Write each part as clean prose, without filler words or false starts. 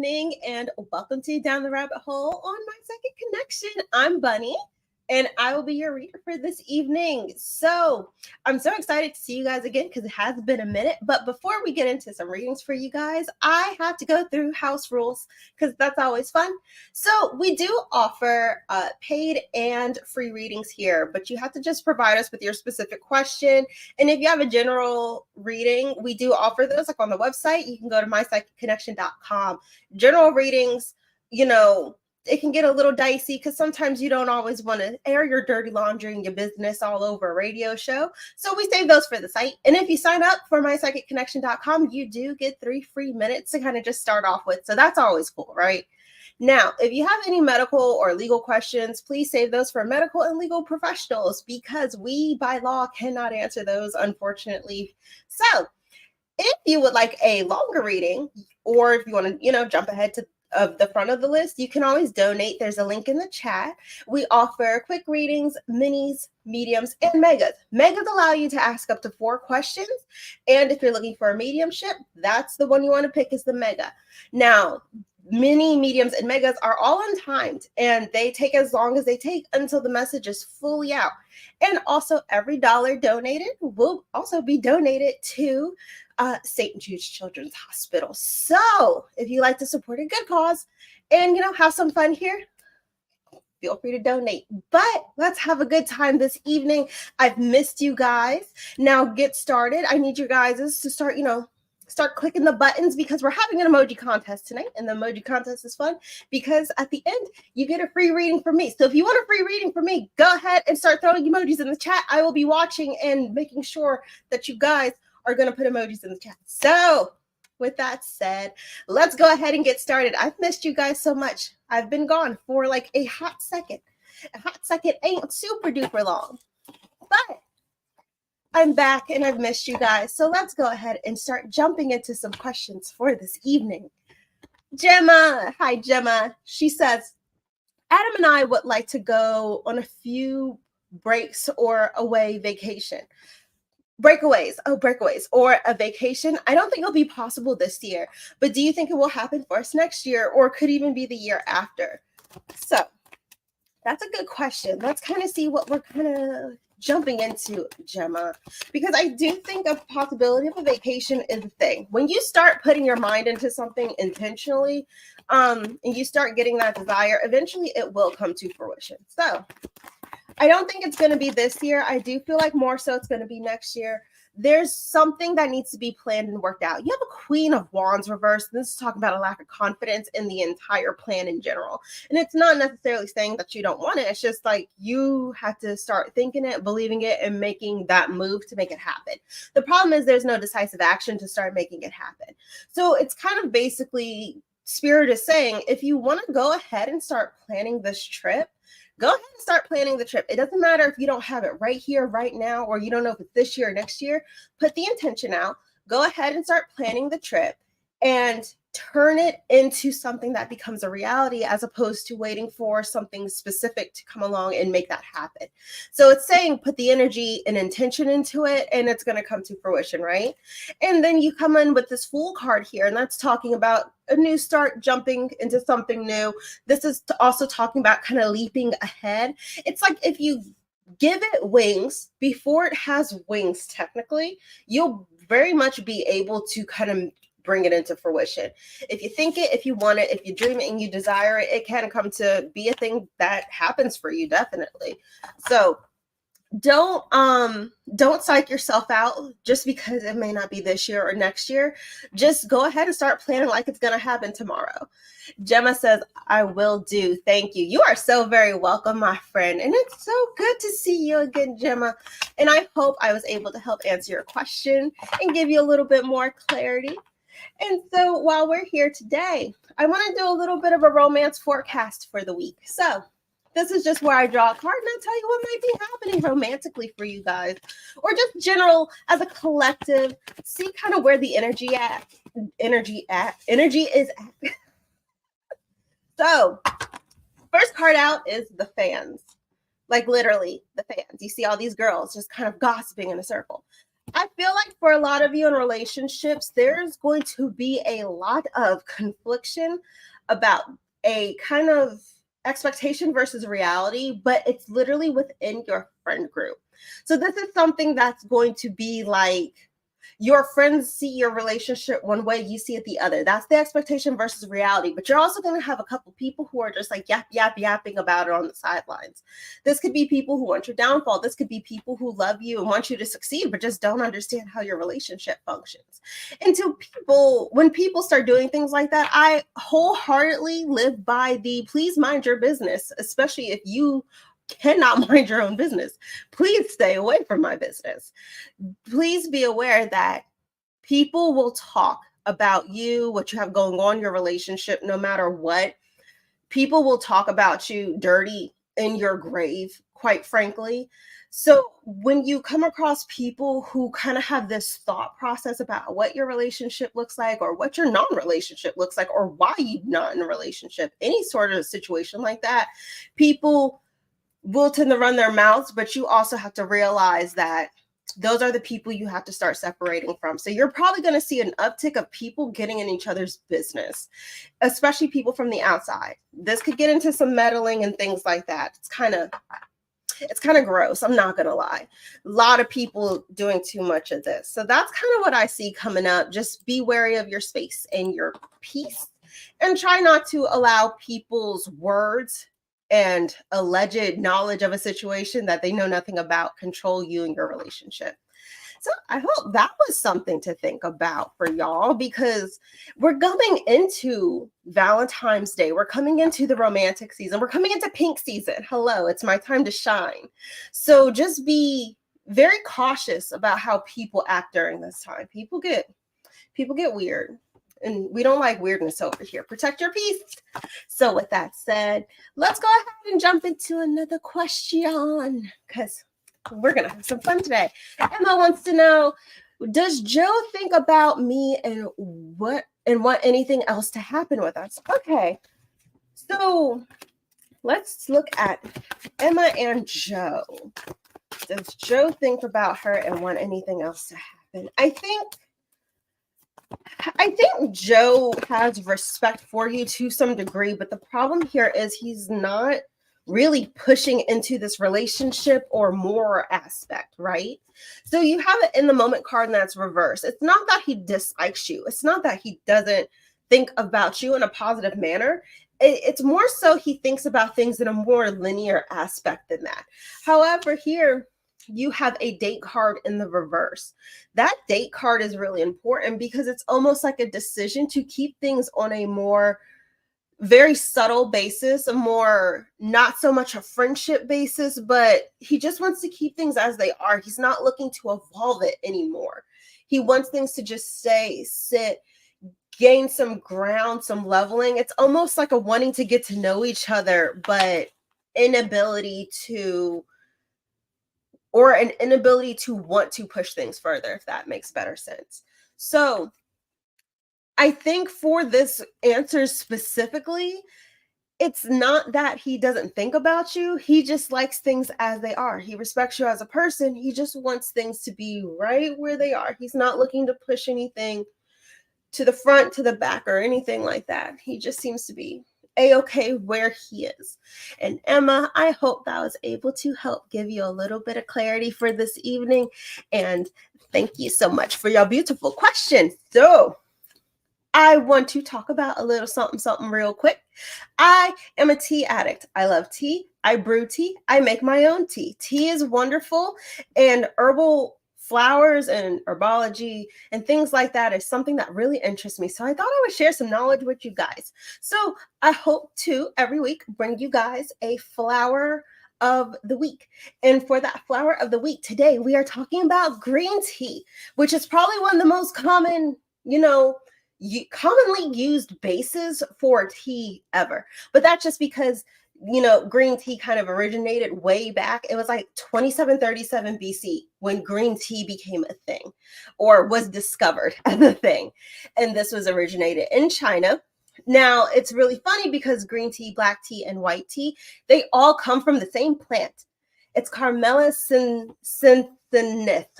evening, and welcome to Down the Rabbit Hole on My Second Connection. I'm Bunny, and I will be your reader for this evening. So I'm so excited to see you guys again because it has been a minute. But before we get into some readings for you guys, I have to go through house rules because that's always fun. So we do offer paid and free readings here, but you have to just provide us with your specific question. And if you have a general reading, we do offer those like on the website. You can go to mypsychicconnection.com. General readings, it can get a little dicey because sometimes you don't always want to air your dirty laundry and your business all over a radio show. So we save those for the site. And if you sign up for mypsychicconnection.com, you do get 3 free minutes to kind of just start off with. So that's always cool, right? Now, if you have any medical or legal questions, please save those for medical and legal professionals because we, by law, cannot answer those, unfortunately. So if you would like a longer reading, or if you want to, jump ahead to the front of the list, you can always donate. There's a link in the chat. We offer quick readings, minis, mediums, and megas. Megas allow you to ask up to 4 questions. And if you're looking for a mediumship, that's the one you want to pick is the mega. Now, mini, mediums, and megas are all untimed, and they take as long as they take until the message is fully out. And also, every dollar donated will also be donated to St. Jude's Children's Hospital. So if you like to support a good cause and, have some fun here, feel free to donate. But let's have a good time this evening. I've missed you guys. Now get started. I need you guys to start clicking the buttons because we're having an emoji contest tonight. And the emoji contest is fun because at the end, you get a free reading from me. So if you want a free reading from me, go ahead and start throwing emojis in the chat. I will be watching and making sure that you guys are going to put emojis in the chat. So with that said, let's go ahead and get started. I've missed you guys so much. I've been gone for like a hot second. A hot second ain't super duper long, but I'm back and I've missed you guys. So let's go ahead and start jumping into some questions for this evening. Gemma, hi Gemma. She says, Adam and I would like to go on a few breaks or away vacation. Breakaways or a vacation. I don't think it'll be possible this year, but do you think it will happen for us next year or could even be the year after? So that's a good question. Let's kind of see what we're kind of jumping into, Gemma, because I do think a possibility of a vacation is a thing. When you start putting your mind into something intentionally, and you start getting that desire, eventually it will come to fruition. So I don't think it's going to be this year. I do feel like more so it's going to be next year. There's something that needs to be planned and worked out. You have a Queen of Wands reversed. This is talking about a lack of confidence in the entire plan in general. And it's not necessarily saying that you don't want it. It's just like you have to start thinking it, believing it, and making that move to make it happen. The problem is there's no decisive action to start making it happen. So it's kind of basically Spirit is saying, if you want to go ahead and start planning this trip, go ahead and start planning the trip. It doesn't matter if you don't have it right here, right now, or you don't know if it's this year or next year. Put the intention out. Go ahead and start planning the trip and turn it into something that becomes a reality as opposed to waiting for something specific to come along and make that happen. So it's saying put the energy and intention into it and it's going to come to fruition, right? And then you come in with this Fool card here, and that's talking about a new start, jumping into something new. This is also talking about kind of leaping ahead. It's like if you give it wings before it has wings, technically, you'll very much be able to kind of bring it into fruition. If you think it, if you want it, if you dream it and you desire it, it can come to be a thing that happens for you, definitely. So don't psych yourself out just because it may not be this year or next year. Just go ahead and start planning like it's going to happen tomorrow. Gemma says, I will do. Thank you. You are so very welcome, my friend. And it's so good to see you again, Gemma. And I hope I was able to help answer your question and give you a little bit more clarity. And so while we're here today, I want to do a little bit of a romance forecast for the week. So this is just where I draw a card and I tell you what might be happening romantically for you guys, or just general as a collective. See kind of where the energy is at. So first card out is the fans, like literally the fans. You see all these girls just kind of gossiping in a circle. I feel like for a lot of you in relationships, there's going to be a lot of confliction about a kind of expectation versus reality, but it's literally within your friend group. So this is something that's going to be like your friends see your relationship one way, you see it the other. That's the expectation versus reality. But you're also going to have a couple people who are just like yapping about it on the sidelines. This could be people who want your downfall. This could be people who love you and want you to succeed, but just don't understand how your relationship functions. And to people, when people start doing things like that, I wholeheartedly live by the please mind your business, especially if you cannot mind your own business. Please stay away from my business. Please be aware that people will talk about you, what you have going on in your relationship, no matter what. People will talk about you dirty in your grave, quite frankly. So when you come across people who kind of have this thought process about what your relationship looks like or what your non-relationship looks like or why you're not in a relationship, any sort of situation like that, people will tend to run their mouths, but you also have to realize that those are the people you have to start separating from. So you're probably going to see an uptick of people getting in each other's business, especially people from the outside. This could get into some meddling and things like that. It's kind of gross. I'm not going to lie. A lot of people doing too much of this. So that's kind of what I see coming up. Just be wary of your space and your peace and try not to allow people's words and alleged knowledge of a situation that they know nothing about control you and your relationship. So I hope that was something to think about for y'all, because we're coming into Valentine's Day. We're coming into the romantic season. We're coming into pink season. Hello, it's my time to shine. So just be very cautious about how people act during this time. People get weird. And we don't like weirdness over here. Protect your peace. So with that said, let's go ahead and jump into another question, because we're going to have some fun today. Emma wants to know, does Joe think about me and want anything else to happen with us? Okay. So let's look at Emma and Joe. Does Joe think about her and want anything else to happen? I think Joe has respect for you to some degree, but the problem here is he's not really pushing into this relationship or more aspect, right? So you have it in the moment card, and that's reverse. It's not that he dislikes you. It's not that he doesn't think about you in a positive manner. It's more so he thinks about things in a more linear aspect than that. However, here you have a date card in the reverse. That date card is really important because it's almost like a decision to keep things on a more very subtle basis, a more not so much a friendship basis, but he just wants to keep things as they are. He's not looking to evolve it anymore. He wants things to just sit, gain some ground, some leveling. It's almost like a wanting to get to know each other, but an inability to want to push things further, if that makes better sense. So I think for this answer specifically, it's not that he doesn't think about you. He just likes things as they are. He respects you as a person. He just wants things to be right where they are. He's not looking to push anything to the front, to the back, or anything like that. He just seems to be a-okay where he is. And Emma, I hope that was able to help give you a little bit of clarity for this evening. And thank you so much for your beautiful questions. So I want to talk about a little something real quick. I am a tea addict. I love tea. I brew tea. I make my own tea. Tea is wonderful, and herbal flowers and herbology and things like that is something that really interests me. So I thought I would share some knowledge with you guys. So I hope to every week bring you guys a flower of the week. And for that flower of the week today, we are talking about green tea, which is probably one of the most common, commonly used bases for tea ever. But that's just because green tea kind of originated way back. It was like 2737 BC when green tea became a thing, or was discovered as a thing. And this was originated in China. Now, it's really funny because green tea, black tea, and white tea, they all come from the same plant. It's Carmella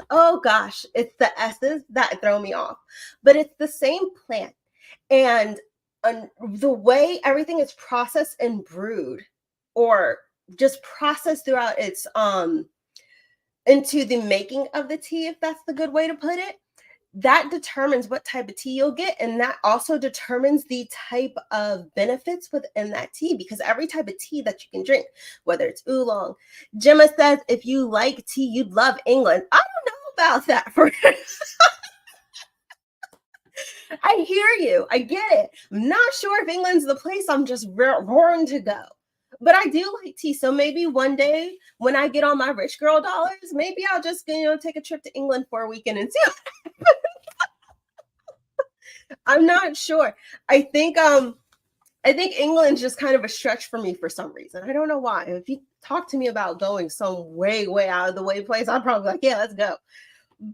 Oh gosh, it's the S's that throw me off. But it's the same plant. And the way everything is processed and brewed, or just processed throughout its into the making of the tea, if that's the good way to put it, that determines what type of tea you'll get. And that also determines the type of benefits within that tea, because every type of tea that you can drink, whether it's oolong, Gemma says, if you like tea, you'd love England. I don't know about that. I hear you. I get it. I'm not sure if England's the place I'm just roaring to go. But I do like tea. So maybe one day when I get on my rich girl dollars, maybe I'll just, take a trip to England for a weekend and see. I'm not sure. I think England's just kind of a stretch for me for some reason. I don't know why. If you talk to me about going some way, way out of the way place, I'd probably be like, yeah, let's go.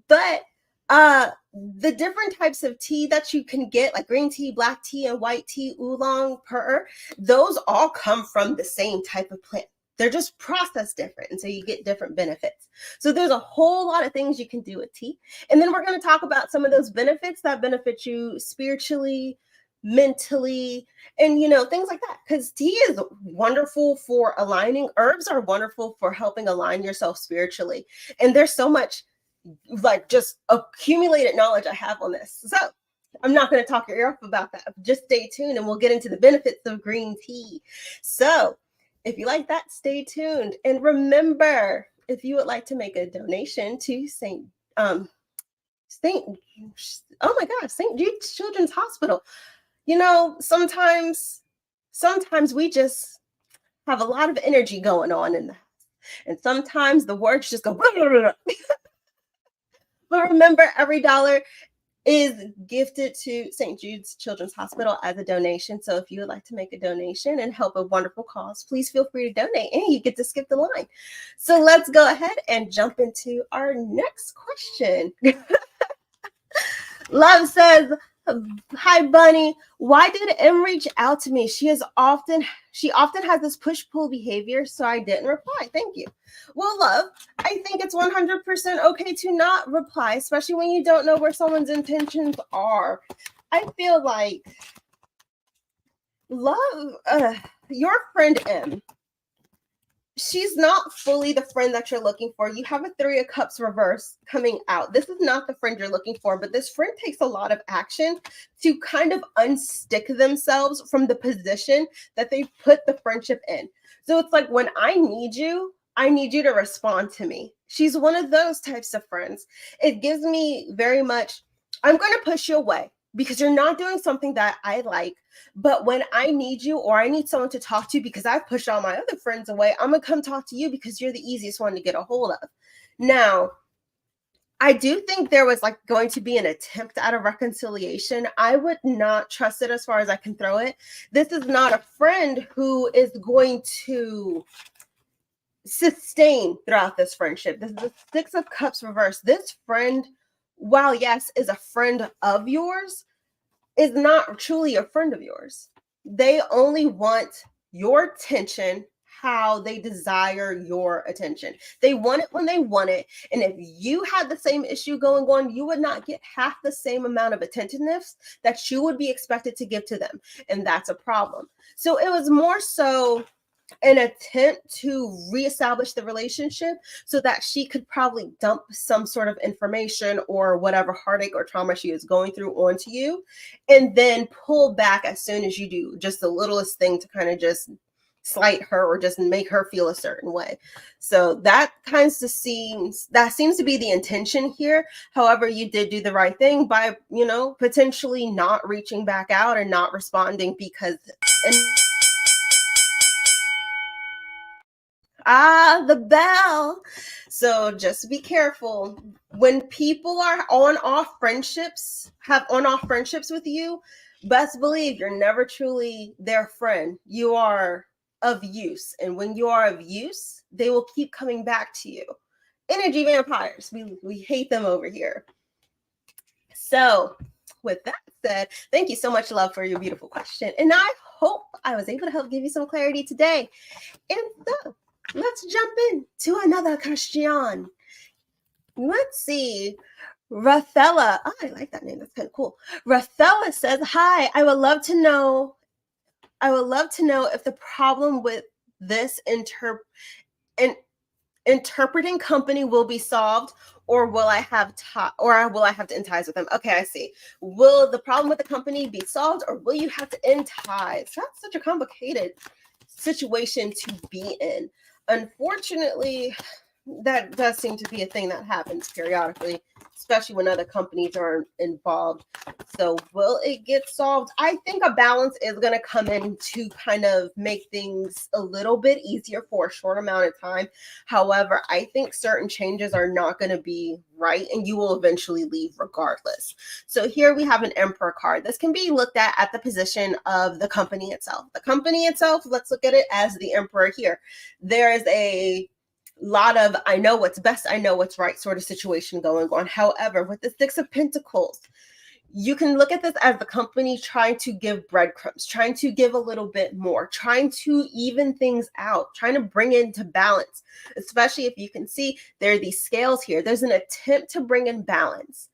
But the different types of tea that you can get, like green tea, black tea, and white tea, oolong, pu'er, those all come from the same type of plant. They're just processed different, and so you get different benefits. So there's a whole lot of things you can do with tea. And then we're going to talk about some of those benefits that benefit you spiritually, mentally, and things like that. Because tea is wonderful for aligning. Herbs are wonderful for helping align yourself spiritually. And there's so much just accumulated knowledge I have on this. So I'm not going to talk your ear off about that. Just stay tuned and we'll get into the benefits of green tea. So if you like that, stay tuned. And remember, if you would like to make a donation to St. Oh my gosh, St. Jude's Children's Hospital. Sometimes we just have a lot of energy going on in the house. And sometimes the words just go. But remember, every dollar is gifted to St. Jude's Children's Hospital as a donation. So if you would like to make a donation and help a wonderful cause, please feel free to donate and you get to skip the line. So let's go ahead and jump into our next question. Love says, hi Bunny, why did M reach out to me? She often has this push-pull behavior, so I didn't reply. Thank you. Well, love, I think it's 100% okay to not reply, especially when you don't know where someone's intentions are. I feel like your friend M, she's not fully the friend that you're looking for. You have a 3 of Cups reverse coming out. This is not the friend you're looking for, but this friend takes a lot of action to kind of unstick themselves from the position that they've put the friendship in. So it's like, when I need you to respond to me. She's one of those types of friends. It gives me very much, I'm going to push you away because you're not doing something that I like. But when I need you, or I need someone to talk to because I've pushed all my other friends away, I'm going to come talk to you because you're the easiest one to get a hold of. Now, I do think there was going to be an attempt at a reconciliation. I would not trust it as far as I can throw it. This is not a friend who is going to sustain throughout this friendship. This is the 6 of Cups reverse. This friend, while yes, is a friend of yours, is not truly a friend of yours. They only want your attention how they desire your attention. They want it when they want it. And if you had the same issue going on, you would not get half the same amount of attentiveness that you would be expected to give to them. And that's a problem. So it was more so an attempt to reestablish the relationship so that she could probably dump some sort of information or whatever heartache or trauma she is going through onto you, and then pull back as soon as you do just the littlest thing to kind of just slight her or just make her feel a certain way. So that seems to be the intention here. However, you did do the right thing by, potentially not reaching back out and not responding because the bell. So just be careful when people are on-off friendships, have on-off friendships with you. Best believe you're never truly their friend. You are of use, and when you are of use, they will keep coming back to you. Energy vampires, we hate them over here. So with that said, thank you so much, love, for your beautiful question, and I hope I was able to help give you some clarity today. And so let's jump in to another question. Let's see. Rathella. Oh, I like that name. That's kind of cool. Rathella says, "Hi, I would love to know if the problem with this in, interpreting company will be solved, or will I have to end ties with them?" Okay, I see. Will the problem with the company be solved, or will you have to end ties? That's such a complicated situation to be in. Unfortunately, that does seem to be a thing that happens periodically, especially when other companies are involved. So, will it get solved? I think a balance is going to come in to kind of make things a little bit easier for a short amount of time. However, I think certain changes are not going to be right, and you will eventually leave regardless. So, here we have an Emperor card. This can be looked at the position of the company itself. The company itself, let's look at it as the Emperor here. There is a lot of I know what's best, I know what's right sort of situation going on. However, with the Six of Pentacles, you can look at this as the company trying to give breadcrumbs, trying to give a little bit more, trying to even things out, trying to bring into balance, especially if you can see there are these scales here. There's an attempt to bring in balance.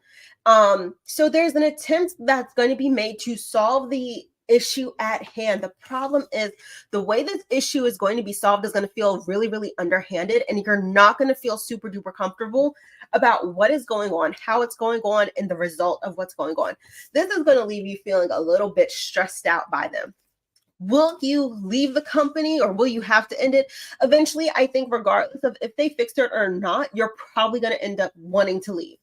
So there's an attempt that's going to be made to solve the issue at hand. The problem is the way this issue is going to be solved is going to feel really, really underhanded, and you're not going to feel super duper comfortable about what is going on, how it's going on, and the result of what's going on. This is going to leave you feeling a little bit stressed out by them. Will you leave the company, or will you have to end it? Eventually, I think regardless of if they fixed it or not, you're probably going to end up wanting to leave.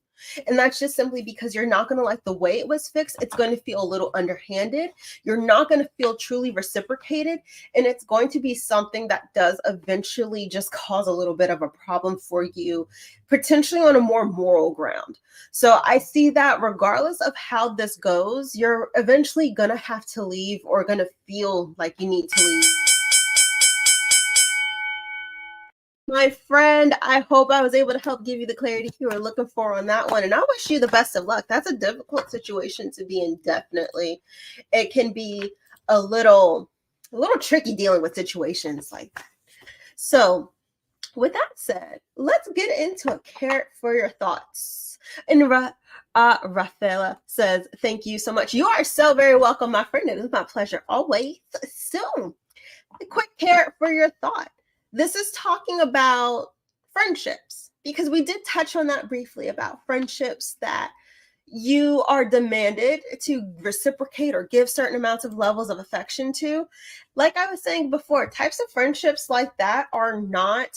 And that's just simply because you're not going to like the way it was fixed. It's going to feel a little underhanded. You're not going to feel truly reciprocated. And it's going to be something that does eventually just cause a little bit of a problem for you, potentially on a more moral ground. So I see that regardless of how this goes, you're eventually going to have to leave, or going to feel like you need to leave. My friend, I hope I was able to help give you the clarity you were looking for on that one. And I wish you the best of luck. That's a difficult situation to be in, definitely. It can be a little tricky dealing with situations like that. So, with that said, let's get into a carrot for your thoughts. And Rafaela says, "Thank you so much." You are so very welcome, my friend. It is my pleasure always. So, a quick carrot for your thought. This is talking about friendships, because we did touch on that briefly about friendships that you are demanded to reciprocate or give certain amounts of levels of affection to. Like I was saying before, types of friendships like that are not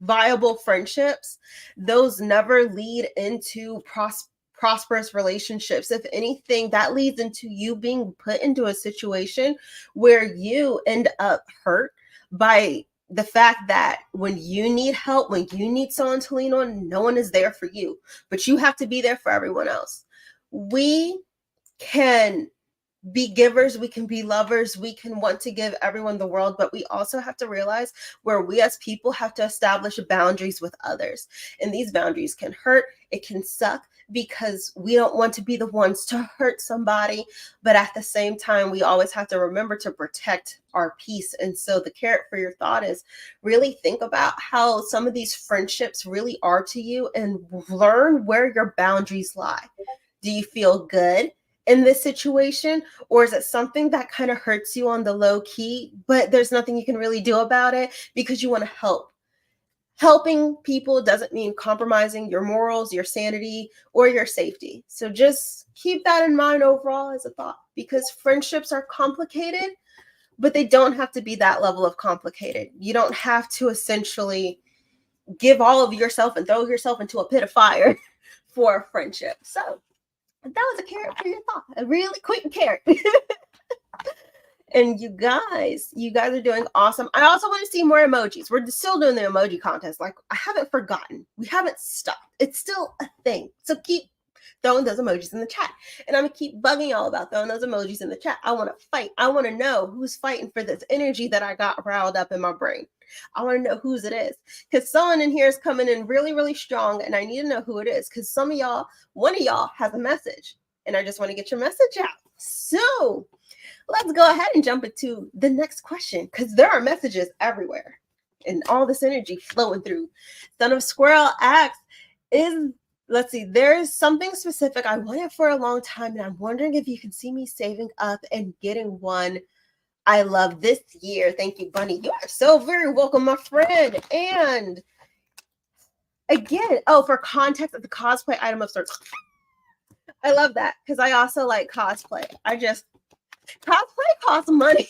viable friendships. Those never lead into prosperous relationships. If anything, that leads into you being put into a situation where you end up hurt by the fact that when you need help, when you need someone to lean on, no one is there for you, but you have to be there for everyone else. We can be givers, we can be lovers, we can want to give everyone the world, but we also have to realize where we as people have to establish boundaries with others. And these boundaries can hurt, it can suck, because we don't want to be the ones to hurt somebody, but at the same time, we always have to remember to protect our peace. And so the carrot for your thought is really think about how some of these friendships really are to you, and learn where your boundaries lie. Do you feel good in this situation, or is it something that kind of hurts you on the low key, but there's nothing you can really do about it because you want to help? Helping people doesn't mean compromising your morals, your sanity, or your safety. So just keep that in mind overall as a thought, because friendships are complicated, but they don't have to be that level of complicated. You don't have to essentially give all of yourself and throw yourself into a pit of fire for a friendship. So that was a carrot for your thought, a really quick carrot. And you guys are doing awesome. I also want to see more emojis. We're still doing the emoji contest. Like, I haven't forgotten. We haven't stopped. It's still a thing. So keep throwing those emojis in the chat. And I'm going to keep bugging y'all about throwing those emojis in the chat. I want to fight. I want to know who's fighting for this energy that I got riled up in my brain. I want to know whose it is, because someone in here is coming in really, really strong, and I need to know who it is, because one of y'all has a message, and I just want to get your message out. So let's go ahead and jump into the next question, because there are messages everywhere and all this energy flowing through. Son of Squirrel asks, Let's see, there's something specific I wanted for a long time, and I'm wondering if you can see me saving up and getting one I love this year. Thank you, Bunny. You are so very welcome, my friend. And again, oh, for context of the cosplay item of sorts. I love that because I also like cosplay. Cosplay costs money.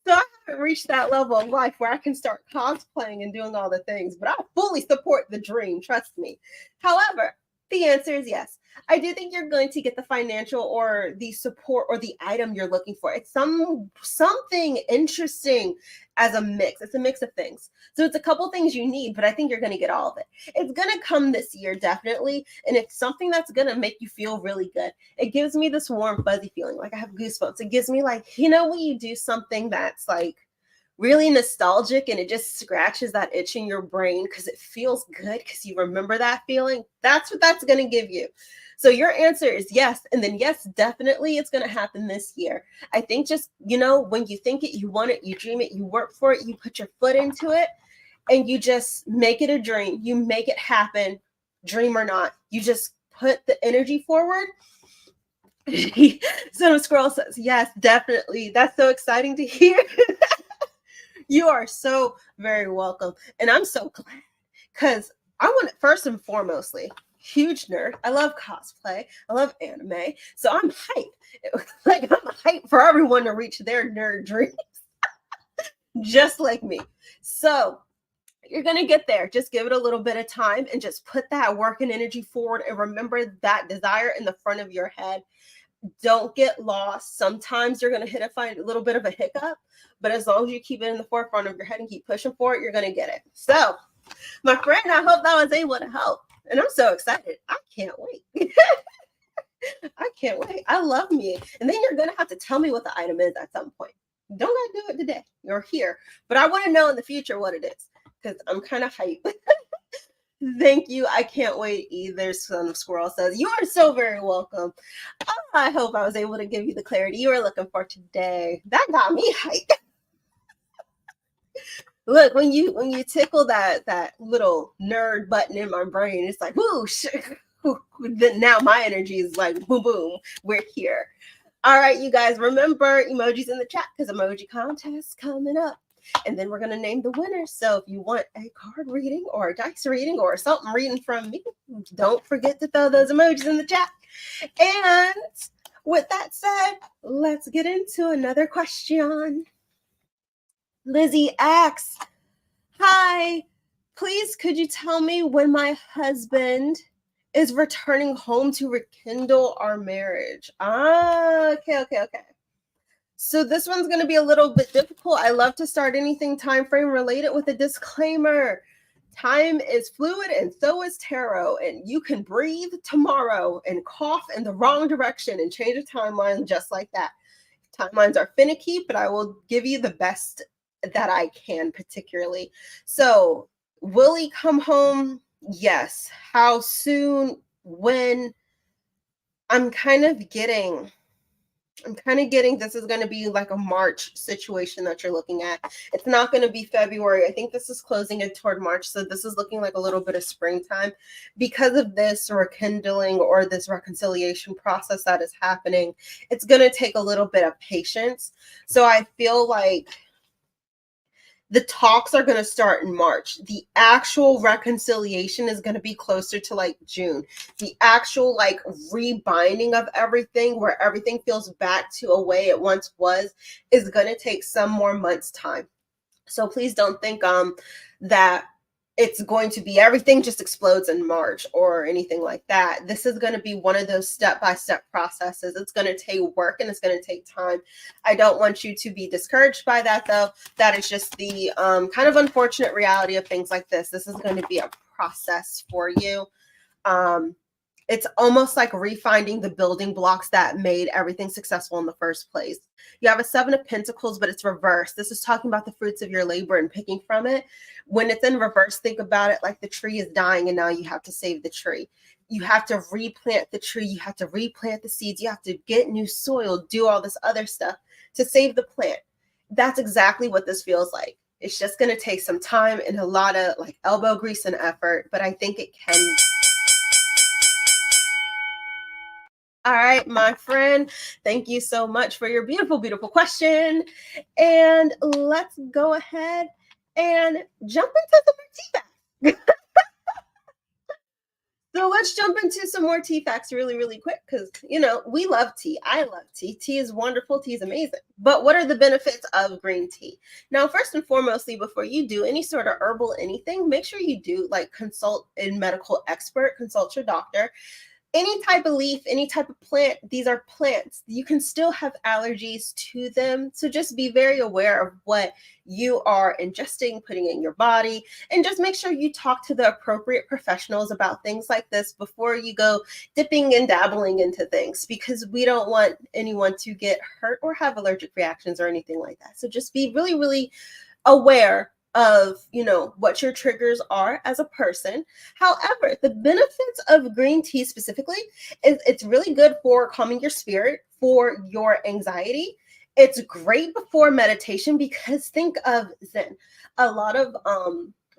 So I haven't reached that level of life where I can start cosplaying and doing all the things, but I fully support the dream, trust me. However, the answer is yes. I do think you're going to get the financial or the support or the item you're looking for. It's something interesting as a mix. It's a mix of things. So it's a couple things you need, but I think you're going to get all of it. It's going to come this year, definitely. And it's something that's going to make you feel really good. It gives me this warm, fuzzy feeling, like I have goosebumps. It gives me like, when you do something that's like really nostalgic and it just scratches that itch in your brain because it feels good because you remember that feeling. That's what that's going to give you. So your answer is yes. And then yes, definitely it's going to happen this year. I think just, when you think it, you want it, you dream it, you work for it, you put your foot into it, and you just make it a dream. You make it happen, dream or not. You just put the energy forward. So Squirrel says, yes, definitely. That's so exciting to hear. You are so very welcome. And I'm so glad because I want it first and foremostly. Huge nerd. I love cosplay. I love anime. So I'm hyped. Like I'm hyped for everyone to reach their nerd dreams. Just like me. So you're going to get there. Just give it a little bit of time and just put that work and energy forward and remember that desire in the front of your head. Don't get lost. Sometimes you're going to find a little bit of a hiccup, but as long as you keep it in the forefront of your head and keep pushing for it, you're going to get it. So, my friend, I hope that was able to help. And I'm so excited. I can't wait. I can't wait. I love me. And then you're going to have to tell me what the item is at some point. Don't gotta do it today. You're here. But I want to know in the future what it is because I'm kind of hyped. Thank you. I can't wait either, Son of Squirrel says. You are so very welcome. I hope I was able to give you the clarity you were looking for today. That got me hyped. Look, when you tickle that little nerd button in my brain, it's like, whoosh. Then now my energy is like, boom, boom, we're here. All right, you guys, remember emojis in the chat because emoji contest coming up. And then we're going to name the winner. So if you want a card reading or a dice reading or something reading from me, don't forget to throw those emojis in the chat. And with that said, let's get into another question. Lizzie asks, hi, please could you tell me when my husband is returning home to rekindle our marriage? Okay. So this one's going to be a little bit difficult. I love to start anything time frame related with a disclaimer. Time is fluid and so is tarot. And you can breathe tomorrow and cough in the wrong direction and change a timeline just like that. Timelines are finicky, but I will give you the best that I can particularly. So will he come home? Yes. How soon? When? I'm kind of getting this is going to be like a March situation that you're looking at. It's not going to be February. I think this is closing in toward March. So this is looking like a little bit of springtime because of this rekindling or this reconciliation process that is happening. It's going to take a little bit of patience. So I feel like the talks are going to start in March. The actual reconciliation is going to be closer to like June. The actual like rebinding of everything where everything feels back to a way it once was is going to take some more months' time. So please don't think that it's going to be everything just explodes in March or anything like that. This is going to be one of those step-by-step processes. It's going to take work and it's going to take time. I don't want you to be discouraged by that, though. That is just the kind of unfortunate reality of things like this. This is going to be a process for you. It's almost like refinding the building blocks that made everything successful in the first place. You have a 7 of Pentacles, but it's reversed. This is talking about the fruits of your labor and picking from it. When it's in reverse, think about it like the tree is dying and now you have to save the tree. You have to replant the tree. You have to replant the seeds. You have to get new soil, do all this other stuff to save the plant. That's exactly what this feels like. It's just going to take some time and a lot of like elbow grease and effort, but I think it can. All right, my friend. Thank you so much for your beautiful, beautiful question. And let's go ahead and jump into some more tea facts. So let's jump into some more tea facts really, really quick because, we love tea. I love tea. Tea is wonderful. Tea is amazing. But what are the benefits of green tea? Now, first and foremostly, before you do any sort of herbal anything, make sure you do like consult a medical expert, consult your doctor. Any type of leaf, any type of plant, these are plants. You can still have allergies to them. So just be very aware of what you are ingesting, putting in your body, and just make sure you talk to the appropriate professionals about things like this before you go dipping and dabbling into things, because we don't want anyone to get hurt or have allergic reactions or anything like that. So just be really, really aware of what your triggers are as a person. However, the benefits of green tea specifically is it's really good for calming your spirit, for your anxiety. It's great before meditation because think of Zen. A lot of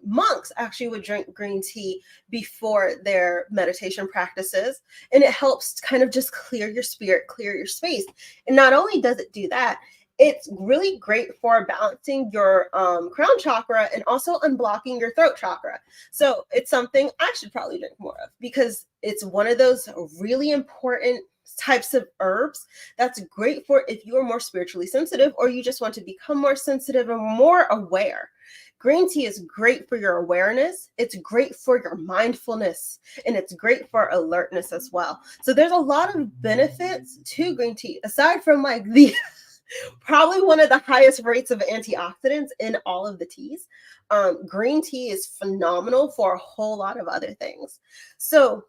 monks actually would drink green tea before their meditation practices, and it helps kind of just clear your spirit, clear your space. And not only does it do that, it's really great for balancing your crown chakra and also unblocking your throat chakra. So it's something I should probably drink more of because it's one of those really important types of herbs that's great for if you are more spiritually sensitive or you just want to become more sensitive and more aware. Green tea is great for your awareness. It's great for your mindfulness, and it's great for alertness as well. So there's a lot of benefits to green tea aside from like the probably one of the highest rates of antioxidants in all of the teas. Green tea is phenomenal for a whole lot of other things. So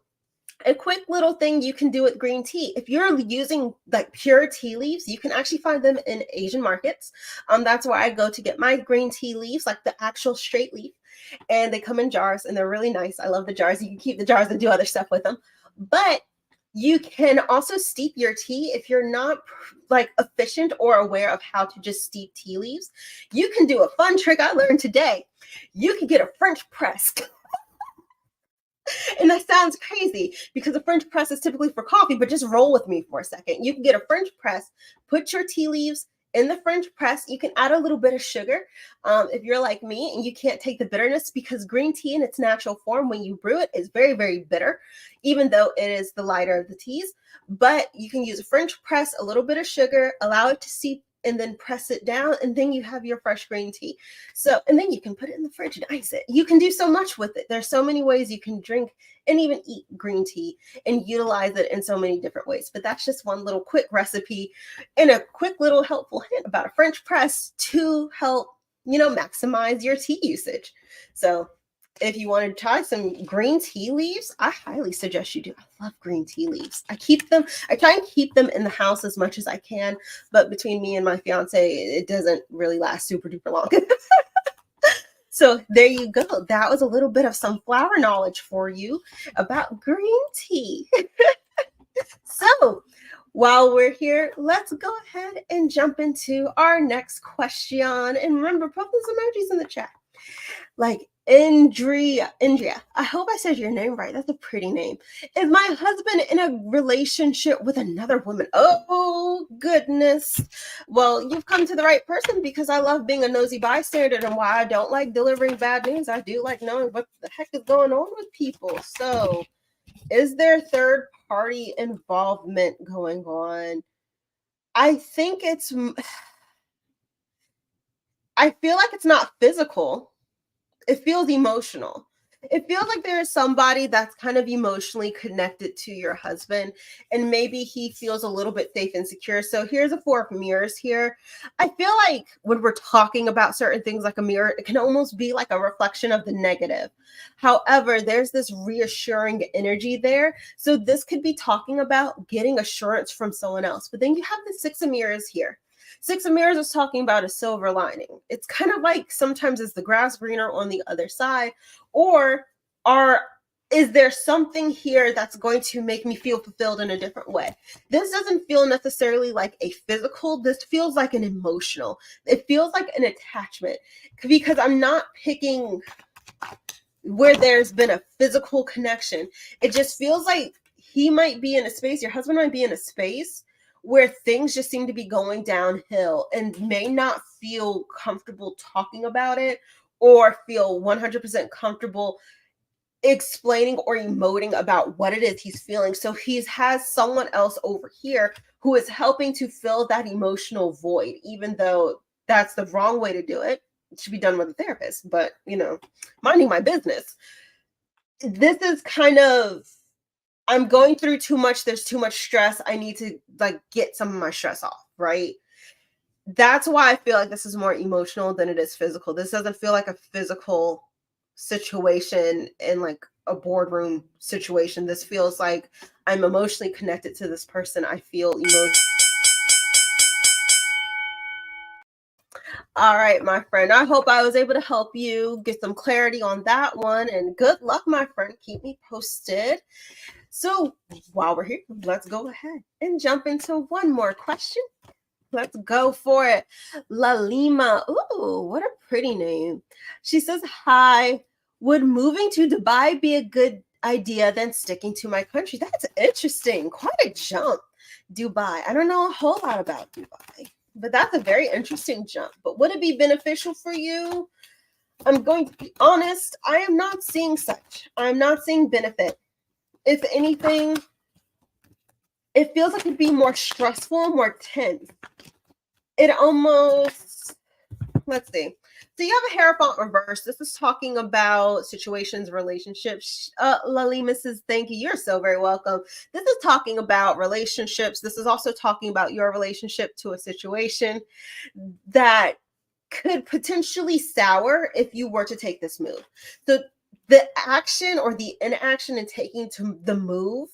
a quick little thing you can do with green tea, if you're using like pure tea leaves, you can actually find them in Asian markets. That's where I go to get my green tea leaves, like the actual straight leaf, and they come in jars and they're really nice. I love the jars. You can keep the jars and do other stuff with them. But you can also steep your tea if you're not like efficient or aware of how to just steep tea leaves. You can do a fun trick I learned today. You can get a French press. And that sounds crazy because a French press is typically for coffee, but just roll with me for a second. You can get a French press, put your tea leaves in the French press. You can add a little bit of sugar if you're like me and you can't take the bitterness, because green tea in its natural form, when you brew it, is very, very bitter, even though it is the lighter of the teas. But you can use a French press, a little bit of sugar, allow it to seep, and then press it down, and then you have your fresh green tea. So, and then you can put it in the fridge and ice it. You can do so much with it. There's so many ways you can drink and even eat green tea and utilize it in so many different ways. But that's just one little quick recipe and a quick little helpful hint about a French press to help, maximize your tea usage. So if you want to try some green tea leaves, I highly suggest you do. I love green tea leaves. I try and keep them in the house as much as I can, but between me and my fiance, it doesn't really last super duper long. So there you go. That was a little bit of some flower knowledge for you about green tea. So while we're here, let's go ahead and jump into our next question. And remember, put those emojis in the chat. Like Indria, I hope I said your name right. That's a pretty name. Is my husband in a relationship with another woman? Oh, goodness. Well, you've come to the right person, because I love being a nosy bystander, and why I don't like delivering bad news, I do like knowing what the heck is going on with people. So, is there third party involvement going on? I think I feel like it's not physical. It feels emotional. It feels like there is somebody that's kind of emotionally connected to your husband, and maybe he feels a little bit safe and secure. So here's a four of mirrors here. I feel like when we're talking about certain things like a mirror, it can almost be like a reflection of the negative. However, there's this reassuring energy there. So this could be talking about getting assurance from someone else. But then you have the six of mirrors here. Six of Mirrors is talking about a silver lining. It's kind of like sometimes is the grass greener on the other side, or are is there something here that's going to make me feel fulfilled in a different way? This doesn't feel necessarily like a physical, this feels like an emotional. It feels like an attachment, because I'm not picking where there's been a physical connection. It just feels like he might be in a space, your husband might be in a space where things just seem to be going downhill and may not feel comfortable talking about it, or feel 100% comfortable explaining or emoting about what it is he's feeling. So he has someone else over here who is helping to fill that emotional void, even though that's the wrong way to do it. It should be done with a therapist, but minding my business. This is kind of, I'm going through too much. There's too much stress. I need to like get some of my stress off, right? That's why I feel like this is more emotional than it is physical. This doesn't feel like a physical situation in like a boardroom situation. This feels like I'm emotionally connected to this person. I feel emotional. All right, my friend. I hope I was able to help you get some clarity on that one. And good luck, my friend. Keep me posted. So while we're here, let's go ahead and jump into one more question. Let's go for it. Lalima. Ooh, what a pretty name. She says, hi, would moving to Dubai be a good idea than sticking to my country? That's interesting. Quite a jump. Dubai. I don't know a whole lot about Dubai, but that's a very interesting jump. But would it be beneficial for you? I'm going to be honest. I am not seeing such. I'm not seeing benefit. If anything, it feels like it'd be more stressful, more tense. It almost, let's see. So you have a Hierophant reverse. This is talking about situations, relationships. Lalima says, thank you. You're so very welcome. This is talking about relationships. This is also talking about your relationship to a situation that could potentially sour if you were to take this move. So the action or the inaction in taking to the move,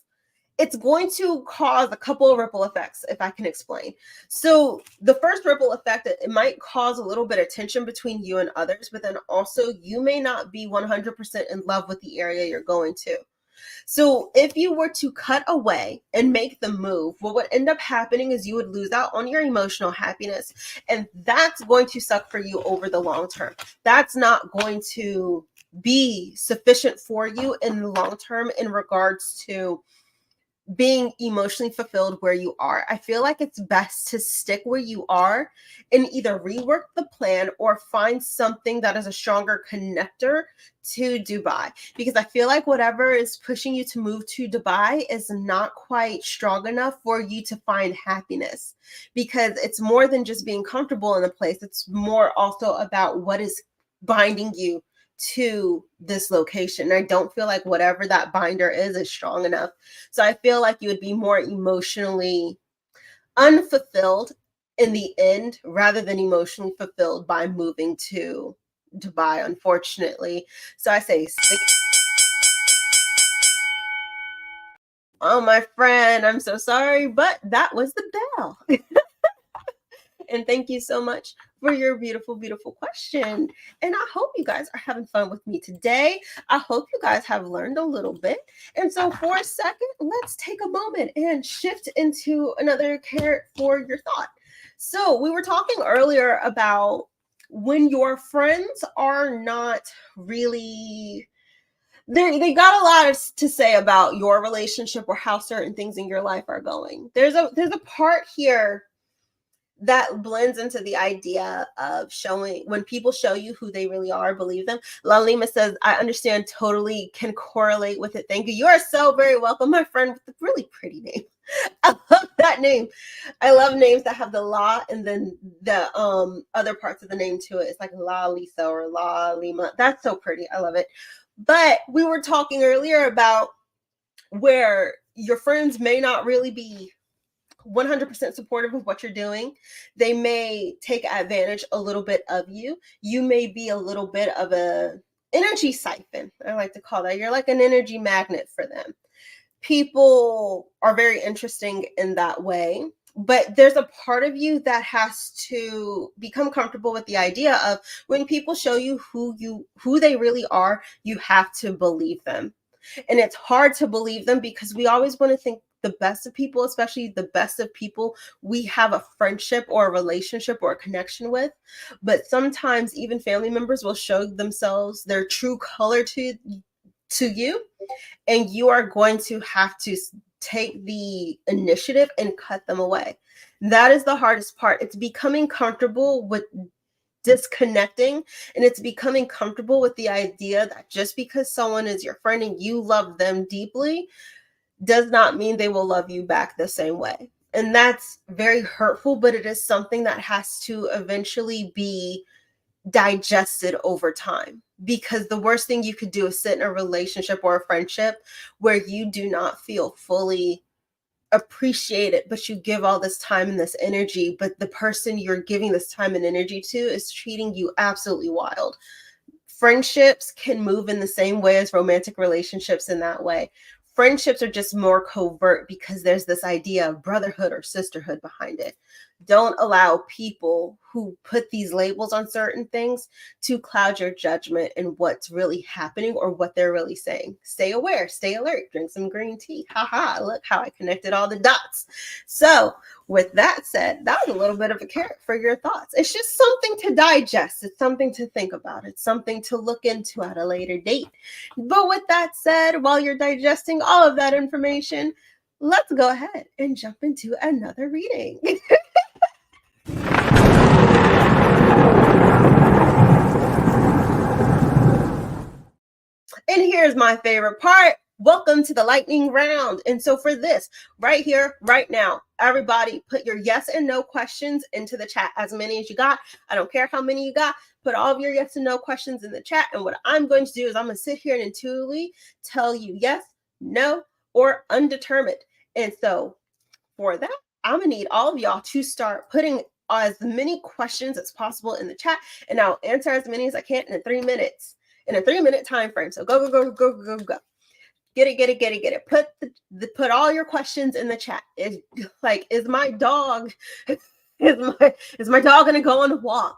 it's going to cause a couple of ripple effects, if I can explain. So the first ripple effect, it might cause a little bit of tension between you and others, but then also you may not be 100% in love with the area you're going to. So if you were to cut away and make the move, what would end up happening is you would lose out on your emotional happiness, and that's going to suck for you over the long term. That's not going to be sufficient for you in the long term in regards to being emotionally fulfilled where you are. I feel like it's best to stick where you are and either rework the plan or find something that is a stronger connector to Dubai, because I feel like whatever is pushing you to move to Dubai is not quite strong enough for you to find happiness, because it's more than just being comfortable in a place. It's more also about what is binding you to this location. I don't feel like whatever that binder is strong enough. So I feel like you would be more emotionally unfulfilled in the end rather than emotionally fulfilled by moving to Dubai, unfortunately. So I say stick. Oh, my friend, I'm so sorry, but that was the bell. And thank you so much for your beautiful, beautiful question. And I hope you guys are having fun with me today. I hope you guys have learned a little bit. And so for a second, let's take a moment and shift into another carrot for your thought. So we were talking earlier about when your friends are not really, they got a lot to say about your relationship or how certain things in your life are going. There's a part here that blends into the idea of showing, when people show you who they really are, believe them. Lalima says, I understand, totally can correlate with it. Thank you. You are so very welcome, my friend, with a really pretty name. I love that name. I love names that have the la and then the other parts of the name to it. It's like La Lisa or La Lima. That's so pretty. I love it. But we were talking earlier about where your friends may not really be 100% supportive of what you're doing. They may take advantage a little bit of you. You may be a little bit of a energy siphon. I like to call that. You're like an energy magnet for them. People are very interesting in that way, but there's a part of you that has to become comfortable with the idea of when people show you who they really are, you have to believe them. And it's hard to believe them because we always want to think the best of people, especially the best of people we have a friendship or a relationship or a connection with. But sometimes even family members will show themselves their true color to you, and you are going to have to take the initiative and cut them away. That is the hardest part. It's becoming comfortable with disconnecting, and it's becoming comfortable with the idea that just because someone is your friend and you love them deeply does not mean they will love you back the same way. And that's very hurtful, but it is something that has to eventually be digested over time, because the worst thing you could do is sit in a relationship or a friendship where you do not feel fully appreciated, but you give all this time and this energy, but the person you're giving this time and energy to is treating you absolutely wild. Friendships can move in the same way as romantic relationships in that way. Friendships are just more covert because there's this idea of brotherhood or sisterhood behind it. Don't allow people who put these labels on certain things to cloud your judgment and what's really happening or what they're really saying. Stay aware, stay alert, drink some green tea. Haha, look how I connected all the dots. So with that said, that was a little bit of a carrot for your thoughts. It's just something to digest. It's something to think about. It's something to look into at a later date. But with that said, while you're digesting all of that information, let's go ahead and jump into another reading. And here's my favorite part. Welcome to the lightning round. And so for this, right here, right now, everybody put your yes and no questions into the chat, as many as you got. I don't care how many you got. Put all of your yes and no questions in the chat. And what I'm going to do is I'm going to sit here and intuitively tell you yes, no, or undetermined. And so for that, I'm going to need all of y'all to start putting as many questions as possible in the chat, and I'll answer as many as I can in 3 minutes. In a 3-minute time frame. So go. Get it. Put all your questions in the chat. Is my dog is my dog gonna go on a walk?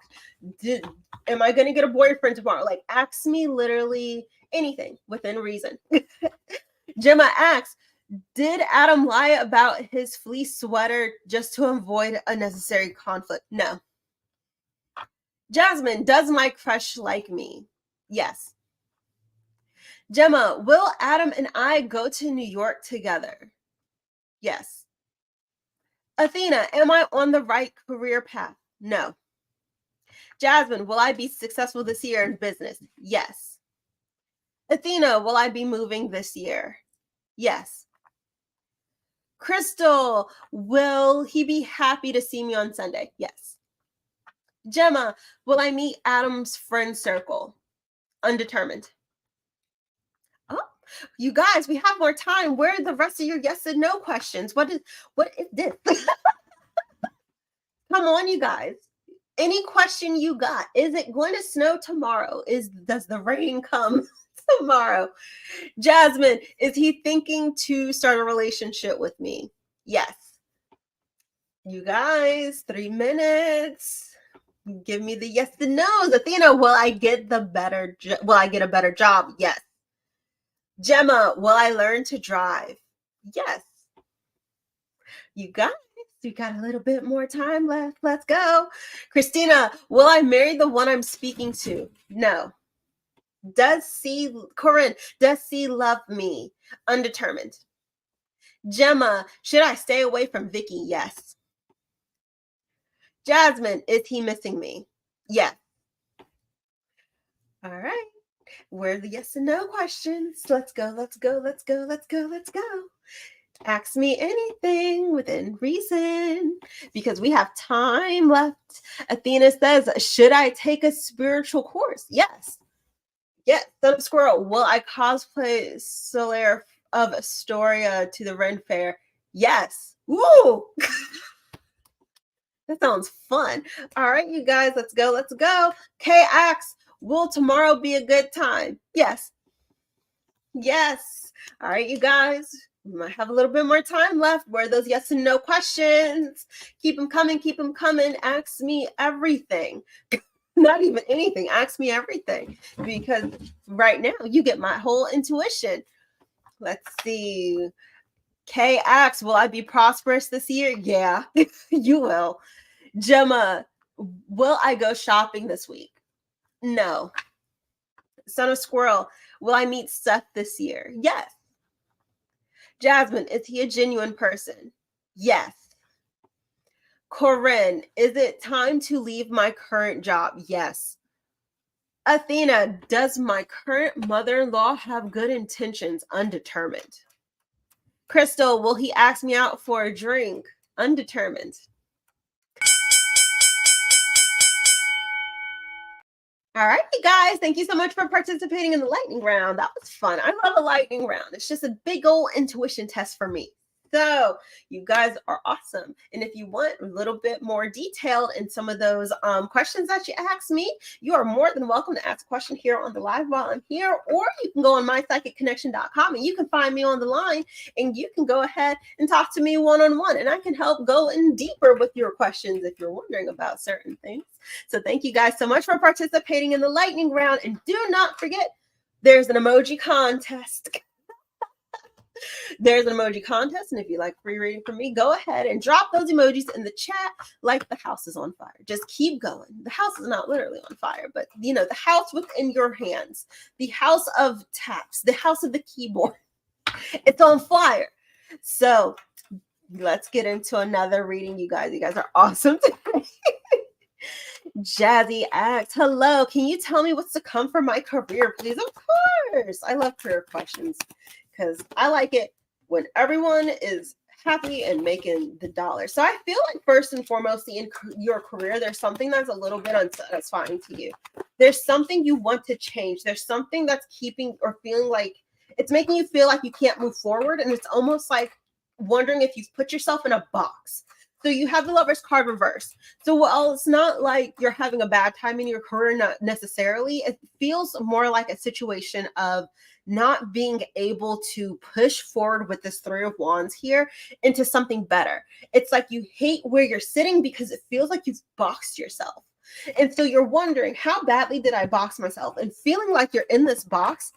Am I gonna get a boyfriend tomorrow? Like, ask me literally anything within reason. Gemma asks, did Adam lie about his fleece sweater just to avoid unnecessary conflict? No. Jasmine, does my crush like me? Yes. Gemma, will Adam and I go to New York together? Yes. Athena, am I on the right career path? No. Jasmine, will I be successful this year in business? Yes. Athena, will I be moving this year? Yes. Crystal, will he be happy to see me on Sunday? Yes. Gemma, will I meet Adam's friend circle? Undetermined. Oh, you guys, we have more time. Where are the rest of your yes and no questions? What is this? Come on, you guys. Any question you got? Is it going to snow tomorrow? Does the rain come tomorrow? Jasmine, is he thinking to start a relationship with me? Yes. You guys, 3 minutes. Give me the yes and no's. Athena, will I get a better job? Yes. Gemma, will I learn to drive? Yes. You guys, we got a little bit more time left. Let's go. Christina, will I marry the one I'm speaking to? No. Corinne, does C love me? Undetermined. Gemma, should I stay away from Vicky? Yes. Jasmine, is he missing me? Yes. All right. Where are the yes and no questions? Let's go. Ask me anything within reason, because we have time left. Athena says, should I take a spiritual course? Yes. Yes. Son of Squirrel, will I cosplay Solaire of Astoria to the Ren Fair? Yes. Woo! That sounds fun. All right, you guys, let's go. Kay asks, will tomorrow be a good time? Yes. Yes. All right, you guys, we might have a little bit more time left. Where are those yes and no questions? Keep them coming. Ask me everything. Not even anything. Ask me everything, because right now you get my whole intuition. Let's see. Kay asks, will I be prosperous this year? Yeah, you will. Gemma, will I go shopping this week? No. Son of Squirrel, will I meet Seth this year? Yes. Jasmine, is he a genuine person? Yes. Corinne, is it time to leave my current job? Yes. Athena, does my current mother-in-law have good intentions? Undetermined. Crystal, will he ask me out for a drink? Undetermined. All right, you guys, thank you so much for participating in the lightning round. That was fun. I love a lightning round. It's just a big old intuition test for me. So you guys are awesome. And if you want a little bit more detail in some of those questions that you asked me, you are more than welcome to ask a question here on the live while I'm here, or you can go on mypsychicconnection.com and you can find me on the line and you can go ahead and talk to me one-on-one, and I can help go in deeper with your questions if you're wondering about certain things. So thank you guys so much for participating in the lightning round, and do not forget, there's an emoji contest. There's an emoji contest, and if you like free reading from me, go ahead and drop those emojis in the chat like the house is on fire. Just keep going. The house is not literally on fire, but the house within your hands, the house of taps, the house of the keyboard, it's on fire. So let's get into another reading, you guys. You guys are awesome today. Jazzy asks, hello, can you tell me what's to come for my career, please? Of course. I love career questions because I like it when everyone is happy and making the dollar. So I feel like first and foremost, in your career, there's something that's a little bit unsatisfying to you. There's something you want to change. There's something that's keeping or feeling like it's making you feel like you can't move forward. And it's almost like wondering if you've put yourself in a box. So you have the Lover's card reversed. So while it's not like you're having a bad time in your career, not necessarily, it feels more like a situation of not being able to push forward with this Three of Wands here into something better. It's like you hate where you're sitting because it feels like you've boxed yourself. And so you're wondering, how badly did I box myself? And feeling like you're in this box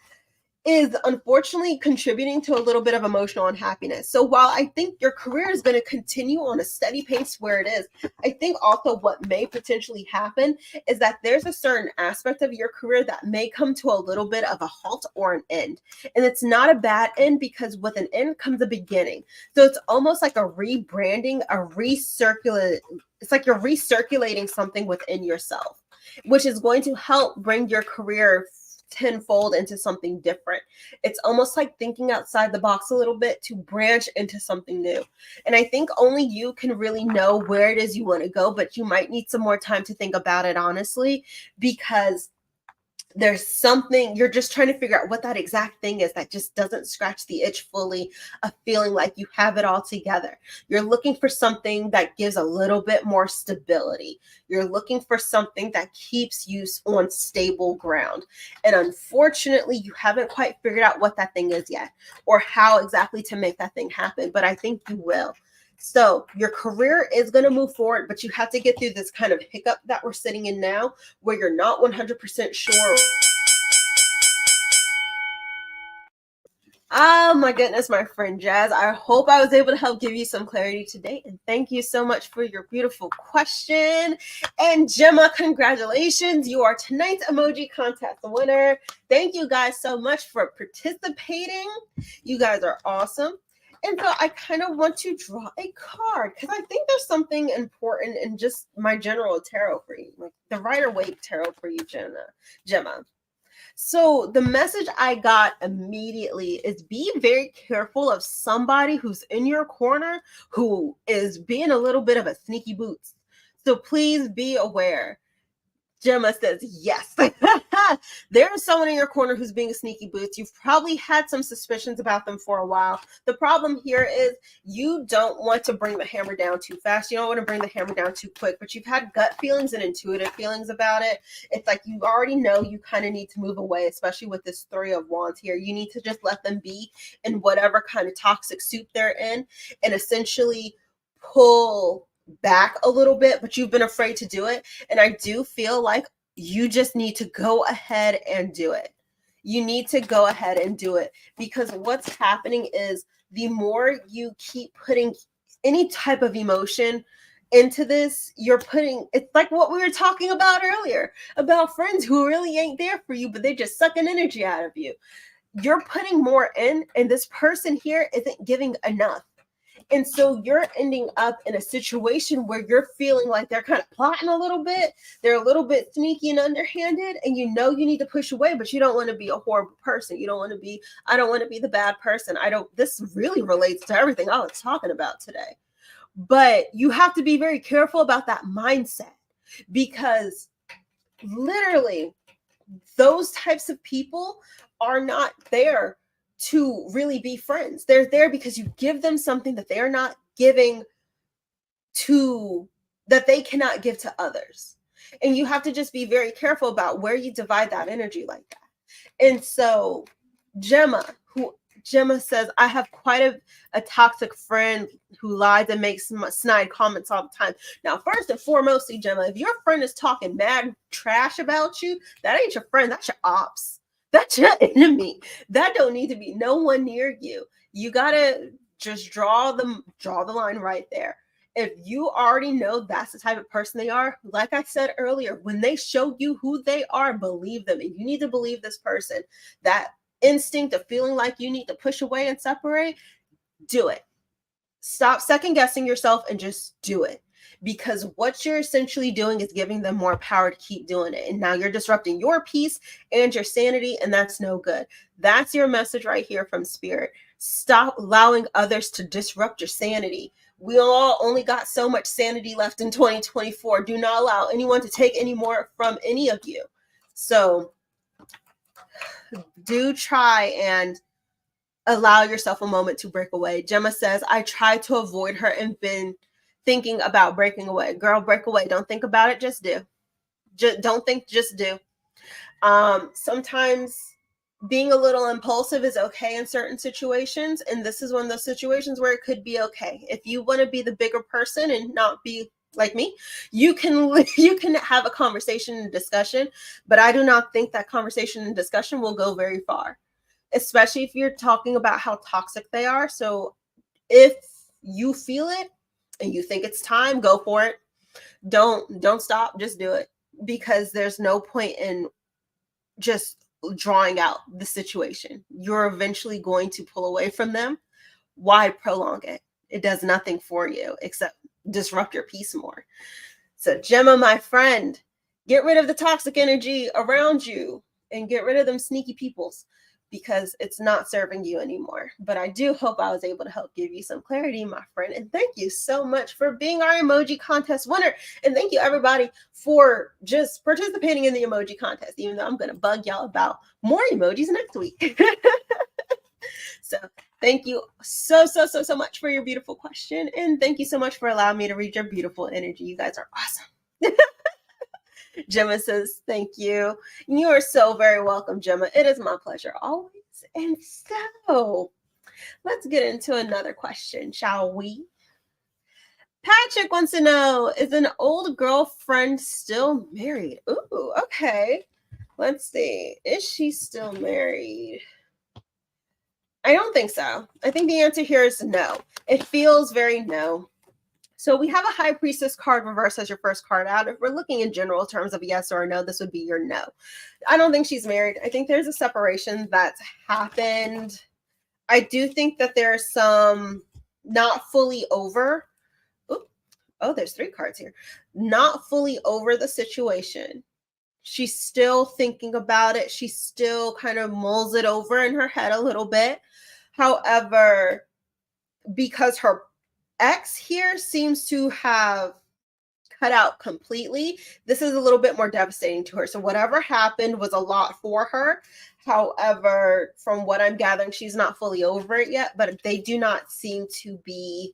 is unfortunately contributing to a little bit of emotional unhappiness. So while I think your career is going to continue on a steady pace where it is, I think also what may potentially happen is that there's a certain aspect of your career that may come to a little bit of a halt or an end. And it's not a bad end, because with an end comes a beginning. So it's almost like a rebranding, it's like you're recirculating something within yourself, which is going to help bring your career tenfold into something different. It's almost like thinking outside the box a little bit to branch into something new. And I think only you can really know where it is you want to go, but you might need some more time to think about it, honestly, because there's something you're just trying to figure out what that exact thing is that just doesn't scratch the itch fully of feeling like you have it all together. You're looking for something that gives a little bit more stability. You're looking for something that keeps you on stable ground. And unfortunately, you haven't quite figured out what that thing is yet, or how exactly to make that thing happen, but I think you will. So your career is going to move forward, but you have to get through this kind of hiccup that we're sitting in now, where you're not 100% sure. Oh my goodness, my friend Jazz. I hope I was able to help give you some clarity today. And thank you so much for your beautiful question. And Gemma, congratulations. You are tonight's emoji contest winner. Thank you guys so much for participating. You guys are awesome. And so I kind of want to draw a card because I think there's something important in just my general tarot for you, like the Rider-Waite tarot for you, Gemma. So the message I got immediately is be very careful of somebody who's in your corner who is being a little bit of a sneaky boots. So please be aware. Gemma says, yes. There is someone in your corner who's being a sneaky boots. You've probably had some suspicions about them for a while. The problem here is you don't want to bring the hammer down too fast. You don't want to bring the hammer down too quick, but you've had gut feelings and intuitive feelings about it. It's like you already know you kind of need to move away, especially with this Three of Wands here. You need to just let them be in whatever kind of toxic soup they're in and essentially pull back a little bit, but you've been afraid to do it. And I do feel like you just need to go ahead and do it. You need to go ahead and do it, because what's happening is the more you keep putting any type of emotion into this, you're putting, it's like what we were talking about earlier about friends who really ain't there for you, but they're just sucking energy out of you. You're putting more in, and this person here isn't giving enough. And so you're ending up in a situation where you're feeling like they're kind of plotting a little bit. They're a little bit sneaky and underhanded, and you know you need to push away, but you don't want to be a horrible person. You don't want to be, I don't want to be the bad person. This really relates to everything I was talking about today. But you have to be very careful about that mindset, because literally those types of people are not there to really be friends. They're there because you give them something that they're not giving to, that they cannot give to others. And you have to just be very careful about where you divide that energy like that. And so Gemma says, I have quite a toxic friend who lies and makes snide comments all the time. Now, first and foremost, Gemma, if your friend is talking mad trash about you, that ain't your friend, that's your ops. That's your enemy. That don't need to be no one near you. You gotta just draw the line right there. If you already know that's the type of person they are, like I said earlier, when they show you who they are, believe them. And you need to believe this person. That instinct of feeling like you need to push away and separate, do it. Stop second guessing yourself and just do it. Because what you're essentially doing is giving them more power to keep doing it. And now you're disrupting your peace and your sanity, and that's no good. That's your message right here from Spirit. Stop allowing others to disrupt your sanity. We all only got so much sanity left in 2024. Do not allow anyone to take any more from any of you. So do try and allow yourself a moment to break away. Gemma says, I try to avoid her and been thinking about breaking away. Girl, break away. Don't think about it. Just do. Don't think, just do. Sometimes being a little impulsive is okay in certain situations. And this is one of those situations where it could be okay. If you want to be the bigger person and not be like me, you can have a conversation and discussion, but I do not think that conversation and discussion will go very far, especially if you're talking about how toxic they are. So if you feel it and you think it's time, go for it. Don't stop, just do it, because there's no point in just drawing out the situation. You're eventually going to pull away from them. Why prolong it? It does nothing for you except disrupt your peace more. So Gemma, my friend, get rid of the toxic energy around you and get rid of them sneaky peoples, because it's not serving you anymore. But I do hope I was able to help give you some clarity, my friend. And thank you so much for being our emoji contest winner. And thank you, everybody, for just participating in the emoji contest, even though I'm going to bug y'all about more emojis next week. So thank you so much for your beautiful question. And thank you so much for allowing me to read your beautiful energy. You guys are awesome. Gemma says, thank you. You are so very welcome, Gemma. It is my pleasure always. And so let's get into another question, shall we? Patrick wants to know, is an old girlfriend still married? Ooh, okay. Let's see. Is she still married? I don't think so. I think the answer here is no. It feels very no. So we have a High Priestess card reversed as your first card out. If we're looking in general terms of a yes or a no, this would be your no. I don't think she's married. I think there's a separation that's happened. I do think that there's some not fully over. Oh, there's 3 cards here. Not fully over the situation. She's still thinking about it. She still kind of mulls it over in her head a little bit. However, because her ex here seems to have cut out completely, this is a little bit more devastating to her. So whatever happened was a lot for her. However, from what I'm gathering, she's not fully over it yet, but they do not seem to be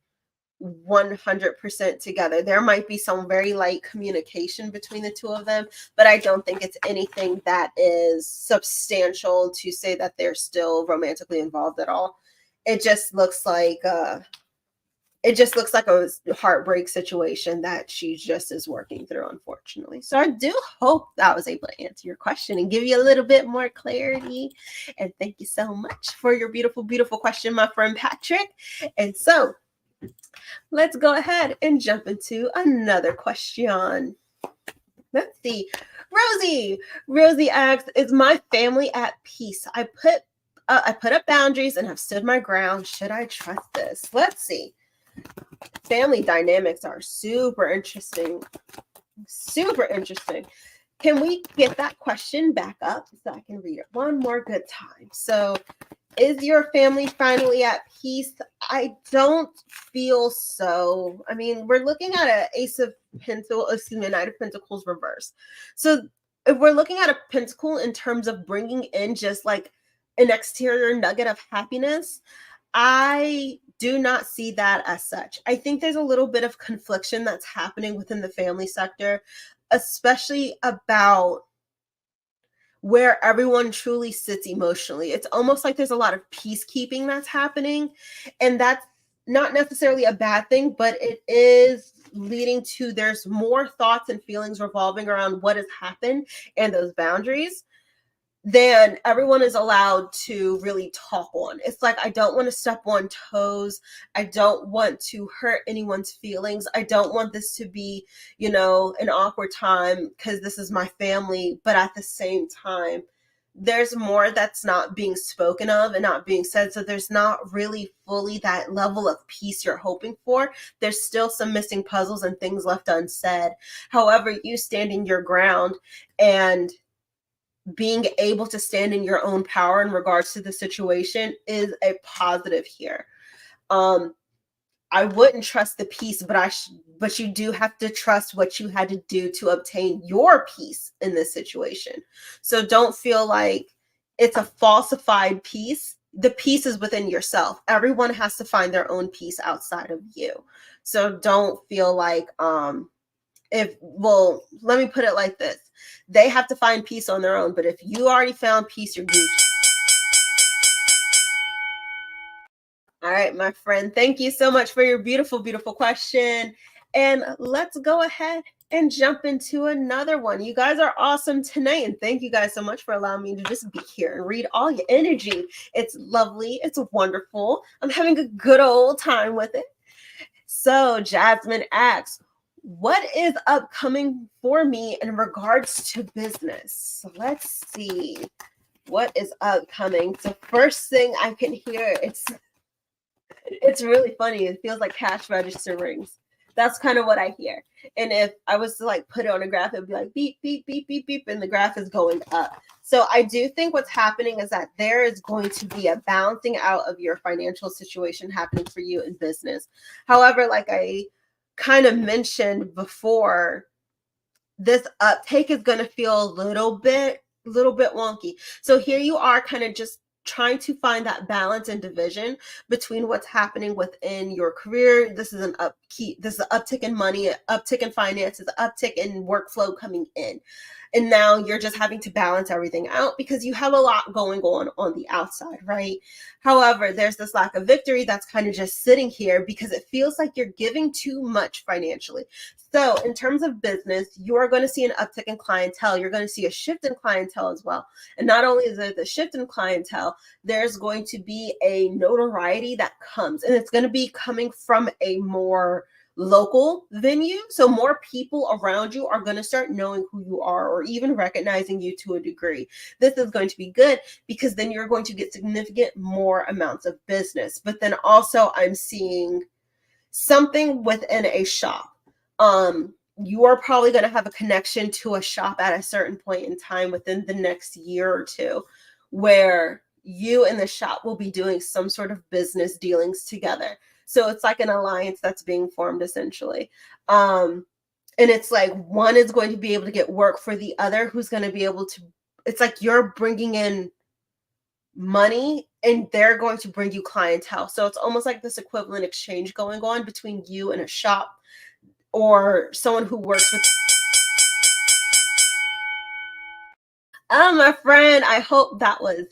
100% together. There might be some very light communication between the two of them, but I don't think it's anything that is substantial to say that they're still romantically involved at all. It just looks like it just looks like a heartbreak situation that she just is working through, unfortunately. So I do hope that was able to answer your question and give you a little bit more clarity. And thank you so much for your beautiful, beautiful question, my friend Patrick. And so let's go ahead and jump into another question. Let's see. Rosie asks, is my family at peace? I put up boundaries and have stood my ground. Should I trust this? Let's see. Family dynamics are super interesting. Super interesting. Can we get that question back up so I can read it one more good time? So, is your family finally at peace? I don't feel so. I mean, we're looking at an Knight of Pentacles reverse. So if we're looking at a pentacle in terms of bringing in just like an exterior nugget of happiness, I do not see that as such. I think there's a little bit of confliction that's happening within the family sector, especially about where everyone truly sits emotionally. It's almost like there's a lot of peacekeeping that's happening, and that's not necessarily a bad thing, but it is leading to there's more thoughts and feelings revolving around what has happened and those boundaries than everyone is allowed to really talk on. It's like, I don't want to step on toes. I don't want to hurt anyone's feelings. I don't want this to be, an awkward time because this is my family. But at the same time, there's more that's not being spoken of and not being said. So there's not really fully that level of peace you're hoping for. There's still some missing puzzles and things left unsaid. However, you standing your ground and being able to stand in your own power in regards to the situation is a positive here. I wouldn't trust the peace, but you do have to trust what you had to do to obtain your peace in this situation. So don't feel like it's a falsified peace. The peace is within yourself. Everyone has to find their own peace outside of you. So don't feel like let me put it like this. They have to find peace on their own, but if you already found peace, you're good. All right, my friend, thank you so much for your beautiful, beautiful question. And let's go ahead and jump into another one. You guys are awesome tonight, and thank you guys so much for allowing me to just be here and read all your energy. It's lovely. It's wonderful. I'm having a good old time with it. So Jasmine asks, what is upcoming for me in regards to business? So let's see what is upcoming. So first thing I can hear, it's really funny. It feels like cash register rings. That's kind of what I hear. And if I was to like put it on a graph, it would be like beep, beep, beep, beep, beep, and the graph is going up. So I do think what's happening is that there is going to be a balancing out of your financial situation happening for you in business. However, like I kind of mentioned before, this uptake is going to feel a little bit wonky. So here you are kind of just trying to find that balance and division between what's happening within your career. This is an uptick in money, an uptick in finances, an uptick in workflow coming in. And now you're just having to balance everything out because you have a lot going on the outside, right? However, there's this lack of victory that's kind of just sitting here because it feels like you're giving too much financially. So in terms of business, you are going to see an uptick in clientele. You're going to see a shift in clientele as well. And not only is there the shift in clientele, there's going to be a notoriety that comes, and it's going to be coming from a more local venue. So more people around you are going to start knowing who you are or even recognizing you to a degree. This is going to be good because then you're going to get significant more amounts of business. But then also I'm seeing something within a shop. You are probably going to have a connection to a shop at a certain point in time within the next year or two where you and the shop will be doing some sort of business dealings together. So it's like an alliance that's being formed essentially. And it's like one is going to be able to get work for the other who's going to be able to, it's like you're bringing in money and they're going to bring you clientele. So it's almost like this equivalent exchange going on between you and a shop or someone who works with. My friend, I hope that was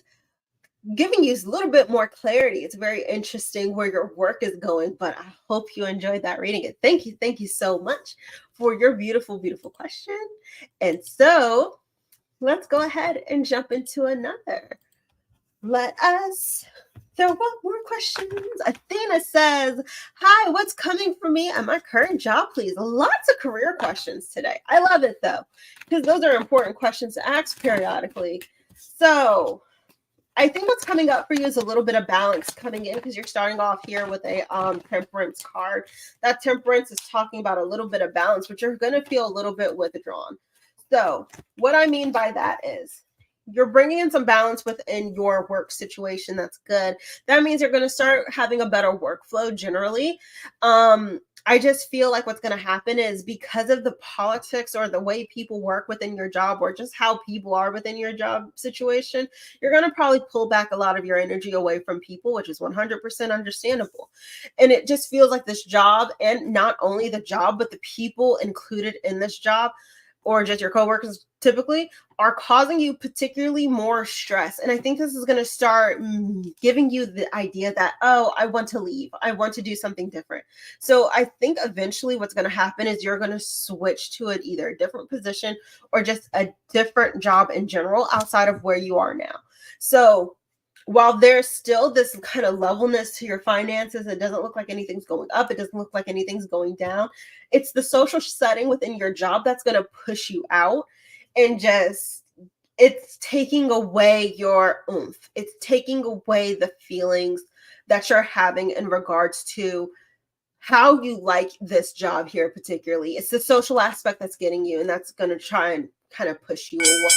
giving you a little bit more clarity. It's very interesting where your work is going, but I hope you enjoyed that reading. And thank you so much for your beautiful, beautiful question. And so let's go ahead and jump into another. Let us throw up more questions. Athena says, hi, what's coming for me at my current job, please? Lots of career questions today. I love it though, because those are important questions to ask periodically. So I think what's coming up for you is a little bit of balance coming in, because you're starting off here with a temperance card. That temperance is talking about a little bit of balance, but you're going to feel a little bit withdrawn. So what I mean by that is you're bringing in some balance within your work situation. That's good. That means you're going to start having a better workflow generally. I just feel like what's going to happen is, because of the politics or the way people work within your job, or just how people are within your job situation, you're going to probably pull back a lot of your energy away from people, which is 100% understandable. And it just feels like this job, and not only the job, but the people included in this job, or just your coworkers typically, are causing you particularly more stress. And I think this is going to start giving you the idea that, oh, I want to leave. I want to do something different. So I think eventually what's going to happen is you're going to switch to either a different position or just a different job in general outside of where you are now. So while there's still this kind of levelness to your finances, it doesn't look like anything's going up. It doesn't look like anything's going down. It's the social setting within your job that's going to push you out, and just, it's taking away your oomph. It's taking away the feelings that you're having in regards to how you like this job here particularly. It's the social aspect that's getting you, and that's going to try and kind of push you away.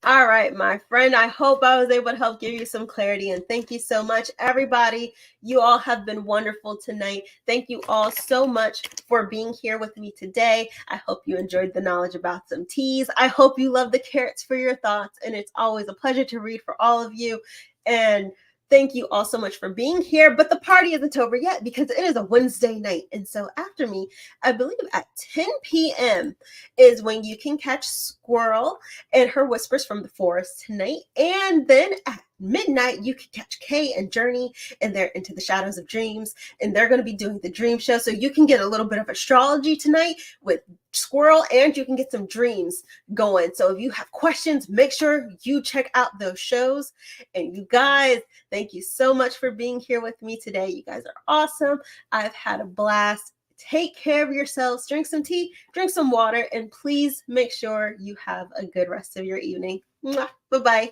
All right, my friend, I hope I was able to help give you some clarity, and thank you so much, everybody. You all have been wonderful tonight. Thank you all so much for being here with me today. I hope you enjoyed the knowledge about some teas. I hope you love the carrots for your thoughts, and it's always a pleasure to read for all of you. And thank you all so much for being here. But the party isn't over yet, because it is a Wednesday night. And so after me, I believe at 10 p.m. is when you can catch Squirrel and her Whispers from the Forest tonight. And then at midnight, you can catch Kay and Journey, and they're Into the Shadows of Dreams. And they're going to be doing the dream show. So you can get a little bit of astrology tonight with Squirrel, and you can get some dreams going. So if you have questions, make sure you check out those shows. And you guys, thank you so much for being here with me today. You guys are awesome. I've had a blast. Take care of yourselves. Drink some tea, drink some water, and please make sure you have a good rest of your evening. Bye-bye.